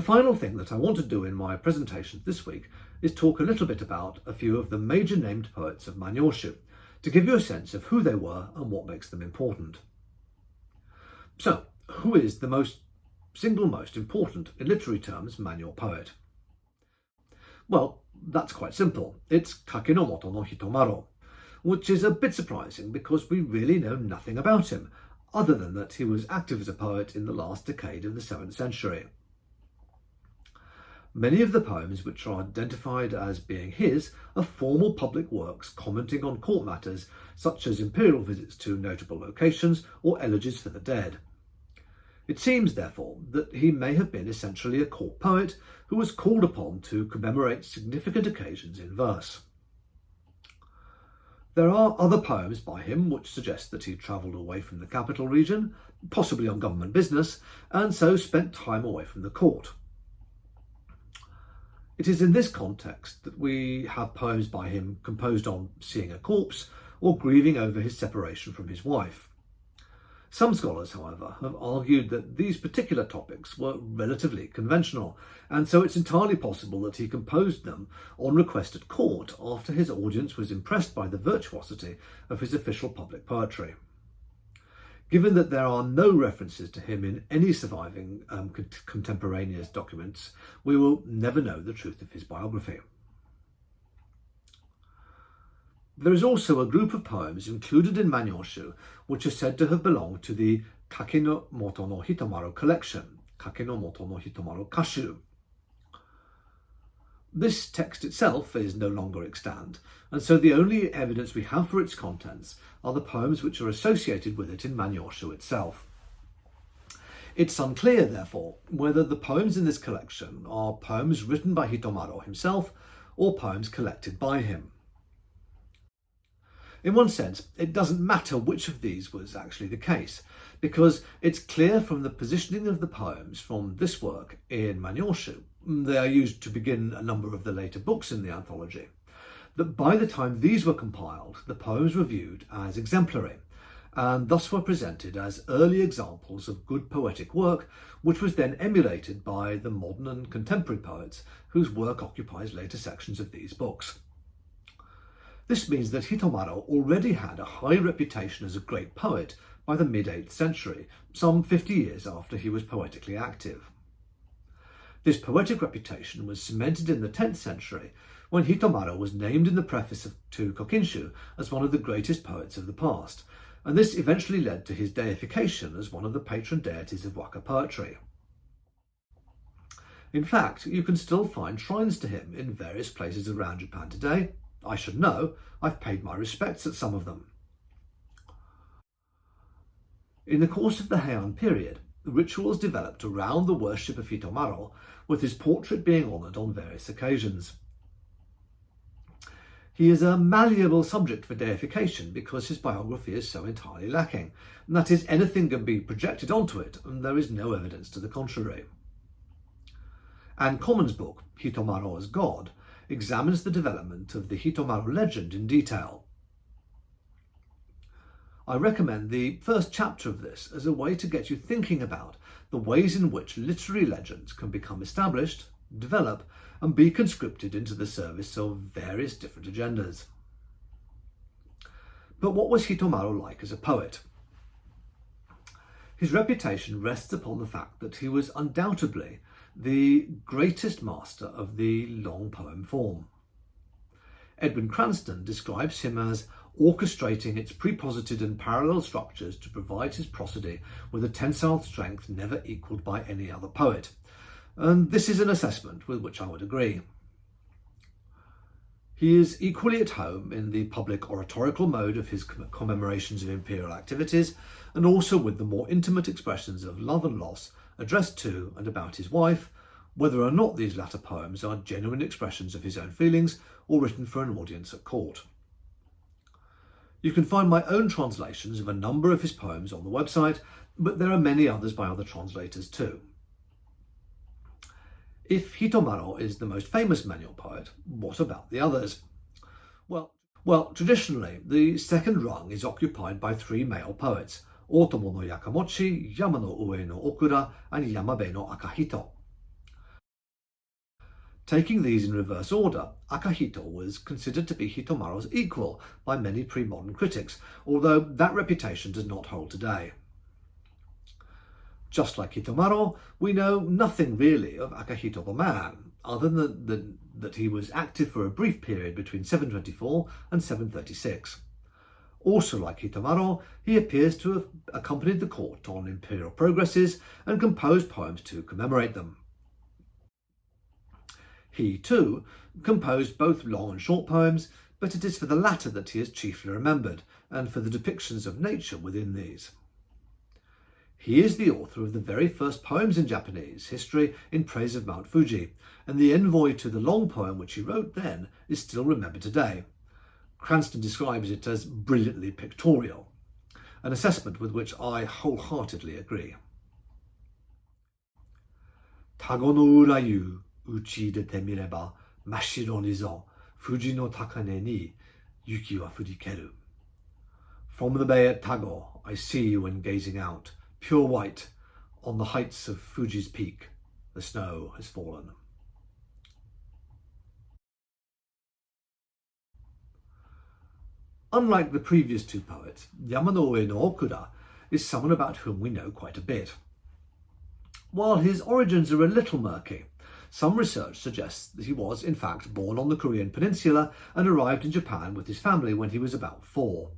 The final thing that I want to do in my presentation this week is talk a little bit about a few of the major named poets of Manyoshu, to give you a sense of who they were and what makes them important. So, who is the single most important, in literary terms, Manyo poet? Well, that's quite simple. It's Kakinomoto no Hitomaro, which is a bit surprising because we really know nothing about him, other than that he was active as a poet in the last decade of the 7th century. Many of the poems which are identified as being his are formal public works commenting on court matters such as imperial visits to notable locations or elegies for the dead. It seems, therefore, that he may have been essentially a court poet who was called upon to commemorate significant occasions in verse. There are other poems by him which suggest that he travelled away from the capital region, possibly on government business, and so spent time away from the court. It is in this context that we have poems by him composed on seeing a corpse or grieving over his separation from his wife. Some scholars, however, have argued that these particular topics were relatively conventional, and so it's entirely possible that he composed them on request at court after his audience was impressed by the virtuosity of his official public poetry. Given that there are no references to him in any surviving contemporaneous documents, we will never know the truth of his biography. There is also a group of poems included in Manyoshu which are said to have belonged to the Kakinomoto no Hitomaro collection, Kakinomoto no Hitomaro Kashu. This text itself is no longer extant, and so the only evidence we have for its contents are the poems which are associated with it in Manyoshu itself. It's unclear, therefore, whether the poems in this collection are poems written by Hitomaro himself or poems collected by him. In one sense, it doesn't matter which of these was actually the case, because it's clear from the positioning of the poems from this work in Manyoshu, they are used to begin a number of the later books in the anthology, that by the time these were compiled, the poems were viewed as exemplary, and thus were presented as early examples of good poetic work, which was then emulated by the modern and contemporary poets whose work occupies later sections of these books. This means that Hitomaro already had a high reputation as a great poet by the mid-8th century, some 50 years after he was poetically active. This poetic reputation was cemented in the 10th century when Hitomaro was named in the preface to Kokinshu as one of the greatest poets of the past, and this eventually led to his deification as one of the patron deities of waka poetry. In fact, you can still find shrines to him in various places around Japan today. I should know, I've paid my respects at some of them. In the course of the Heian period, rituals developed around the worship of Hitomaro, with his portrait being honoured on various occasions. He is a malleable subject for deification because his biography is so entirely lacking, and that is, anything can be projected onto it, and there is no evidence to the contrary. Anne Common's book, Hitomaro as God, examines the development of the Hitomaro legend in detail. I recommend the first chapter of this as a way to get you thinking about the ways in which literary legends can become established, develop, and be conscripted into the service of various different agendas. But what was Hitomaro like as a poet? His reputation rests upon the fact that he was undoubtedly the greatest master of the long poem form. Edwin Cranston describes him as orchestrating its preposited and parallel structures to provide his prosody with a tensile strength never equalled by any other poet, and this is an assessment with which I would agree. He is equally at home in the public oratorical mode of his commemorations of imperial activities, and also with the more intimate expressions of love and loss addressed to and about his wife, whether or not these latter poems are genuine expressions of his own feelings or written for an audience at court. You can find my own translations of a number of his poems on the website, but there are many others by other translators too. If Hitomaro is the most famous Manyo poet, what about the others? Well, traditionally, the second rung is occupied by three male poets, Otomo no Yakamochi, Yamanoue no Okura, and Yamabe no Akahito. Taking these in reverse order, Akahito was considered to be Hitomaro's equal by many pre-modern critics, although that reputation does not hold today. Just like Hitomaro, we know nothing really of Akahito the man, other than that he was active for a brief period between 724 and 736. Also like Hitomaro, he appears to have accompanied the court on imperial progresses and composed poems to commemorate them. He, too, composed both long and short poems, but it is for the latter that he is chiefly remembered, and for the depictions of nature within these. He is the author of the very first poems in Japanese history in praise of Mount Fuji, and the envoy to the long poem which he wrote then is still remembered today. Cranston describes it as brilliantly pictorial, an assessment with which I wholeheartedly agree. Tago no urayu uchi dete mireba mashiro ni zo Fuji no takane ni yuki wa furikeru. From the bay at Tago I see you when gazing out, pure white, on the heights of Fuji's peak, the snow has fallen. Unlike the previous two poets, Yamanoue no Okura is someone about whom we know quite a bit. While his origins are a little murky, some research suggests that he was in fact born on the Korean peninsula and arrived in Japan with his family when he was about 4.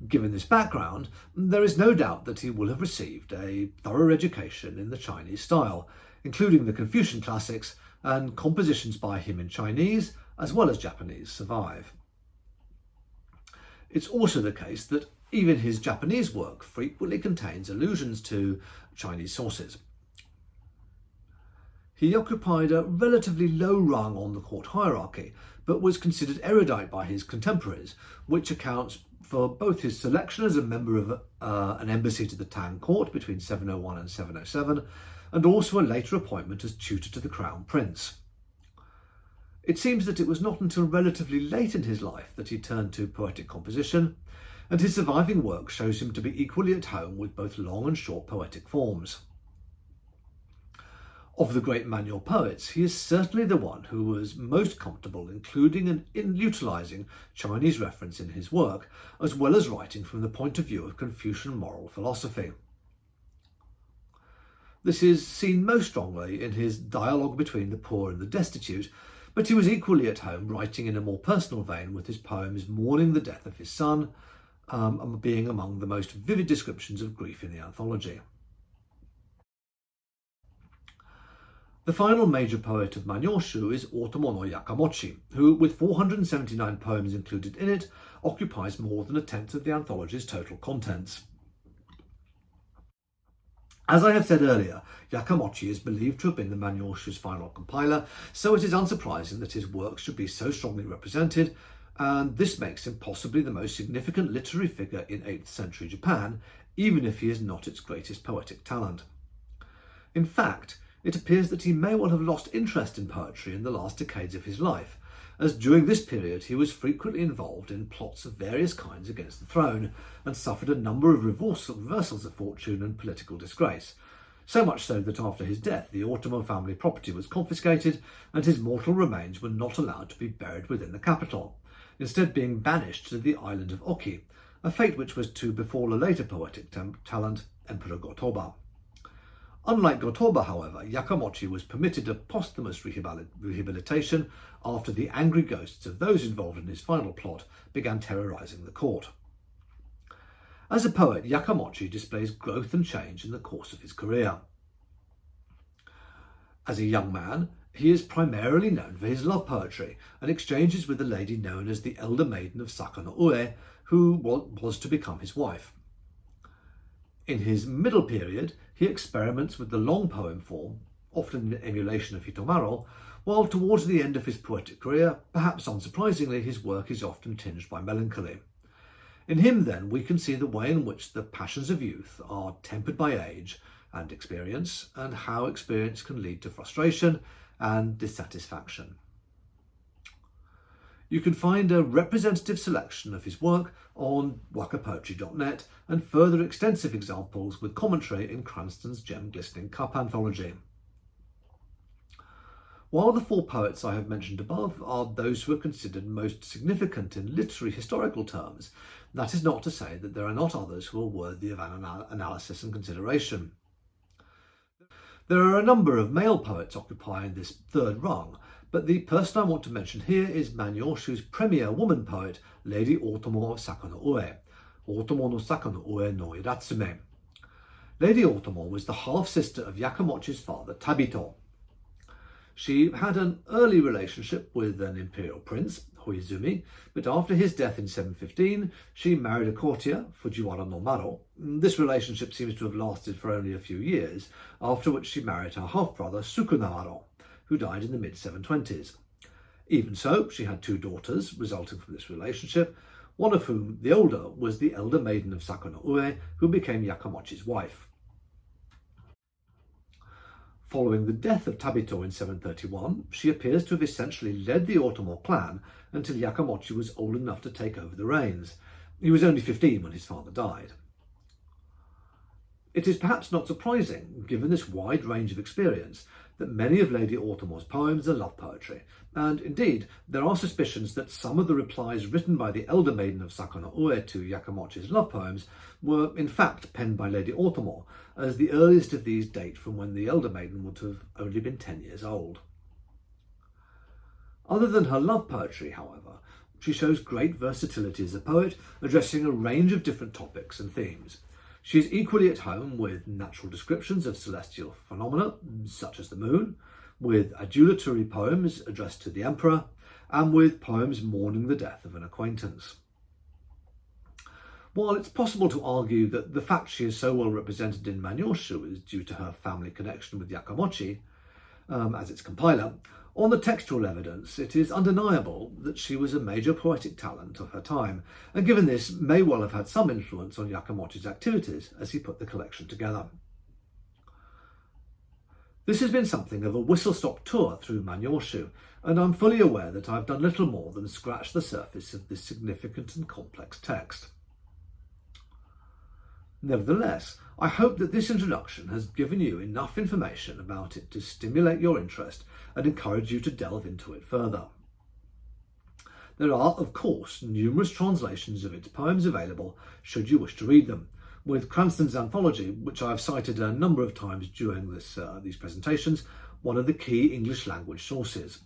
Given this background, there is no doubt that he will have received a thorough education in the Chinese style, including the Confucian classics, and compositions by him in Chinese as well as Japanese survive. It's also the case that even his Japanese work frequently contains allusions to Chinese sources. He occupied a relatively low rung on the court hierarchy, but was considered erudite by his contemporaries, which accounts for both his selection as a member of an embassy to the Tang court between 701 and 707, and also a later appointment as tutor to the Crown Prince. It seems that it was not until relatively late in his life that he turned to poetic composition, and his surviving work shows him to be equally at home with both long and short poetic forms. Of the great manual poets, he is certainly the one who was most comfortable including and utilising Chinese reference in his work, as well as writing from the point of view of Confucian moral philosophy. This is seen most strongly in his dialogue between the poor and the destitute, but he was equally at home writing in a more personal vein with his poems mourning the death of his son, being among the most vivid descriptions of grief in the anthology. The final major poet of Manyoshu is Otomo no Yakamochi, who, with 479 poems included in it, occupies more than a tenth of the anthology's total contents. As I have said earlier, Yakamochi is believed to have been the Manyoshu's final compiler, so it is unsurprising that his work should be so strongly represented, and this makes him possibly the most significant literary figure in 8th century Japan, even if he is not its greatest poetic talent. In fact, it appears that he may well have lost interest in poetry in the last decades of his life, as during this period he was frequently involved in plots of various kinds against the throne and suffered a number of reversals of fortune and political disgrace, so much so that after his death the Otomo family property was confiscated and his mortal remains were not allowed to be buried within the capital, instead being banished to the island of Oki, a fate which was to befall a later poetic talent, Emperor Gotoba. Unlike Gotoba, however, Yakamochi was permitted a posthumous rehabilitation after the angry ghosts of those involved in his final plot began terrorising the court. As a poet, Yakamochi displays growth and change in the course of his career. As a young man, he is primarily known for his love poetry and exchanges with a lady known as the Elder Maiden of Sakanoue, who was to become his wife. In his middle period, he experiments with the long poem form, often in emulation of Hitomaro, while towards the end of his poetic career, perhaps unsurprisingly, his work is often tinged by melancholy. In him, then, we can see the way in which the passions of youth are tempered by age and experience, and how experience can lead to frustration and dissatisfaction. You can find a representative selection of his work on wakapoetry.net and further extensive examples with commentary in Cranston's Gem Glistening Cup anthology. While the four poets I have mentioned above are those who are considered most significant in literary historical terms, that is not to say that there are not others who are worthy of analysis and consideration. There are a number of male poets occupying this third rung, but the person I want to mention here is Manyoshu's premier woman poet, Lady Otomo of Sakanoue, Otomo no Sakanoue no Iratsume. Lady Otomo was the half-sister of Yakamochi's father, Tabito. She had an early relationship with an imperial prince, Hoizumi, but after his death in 715, she married a courtier, Fujiwara no Maro. This relationship seems to have lasted for only a few years, after which she married her half-brother, Sukunamaro, who died in the mid-720s. Even so, she had two daughters resulting from this relationship, one of whom, the older, was the elder maiden of Sakanoue, who became Yakamochi's wife. Following the death of Tabito in 731, she appears to have essentially led the Otomo clan until Yakamochi was old enough to take over the reins. He was only 15 when his father died. It is perhaps not surprising, given this wide range of experience, that many of Lady Otomo's poems are love poetry, and indeed there are suspicions that some of the replies written by the elder maiden of Sakanoue to Yakamochi's love poems were in fact penned by Lady Otomo, as the earliest of these date from when the elder maiden would have only been 10 years old. Other than her love poetry, however, she shows great versatility as a poet, addressing a range of different topics and themes. She is equally at home with natural descriptions of celestial phenomena, such as the moon, with adulatory poems addressed to the emperor, and with poems mourning the death of an acquaintance. While it's possible to argue that the fact she is so well represented in Manyoshu is due to her family connection with Yakamochi, as its compiler, on the textual evidence, it is undeniable that she was a major poetic talent of her time, and given this, may well have had some influence on Yakamochi's activities as he put the collection together. This has been something of a whistle-stop tour through Manyoshu, and I'm fully aware that I've done little more than scratch the surface of this significant and complex text. Nevertheless, I hope that this introduction has given you enough information about it to stimulate your interest and encourage you to delve into it further. There are, of course, numerous translations of its poems available should you wish to read them, with Cranston's anthology, which I have cited a number of times during these presentations, one of the key English language sources.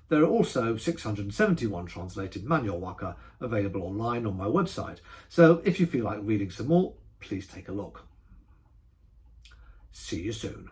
There are also 671 translated manual waka available online on my website, so if you feel like reading some more, please take a look. See you soon.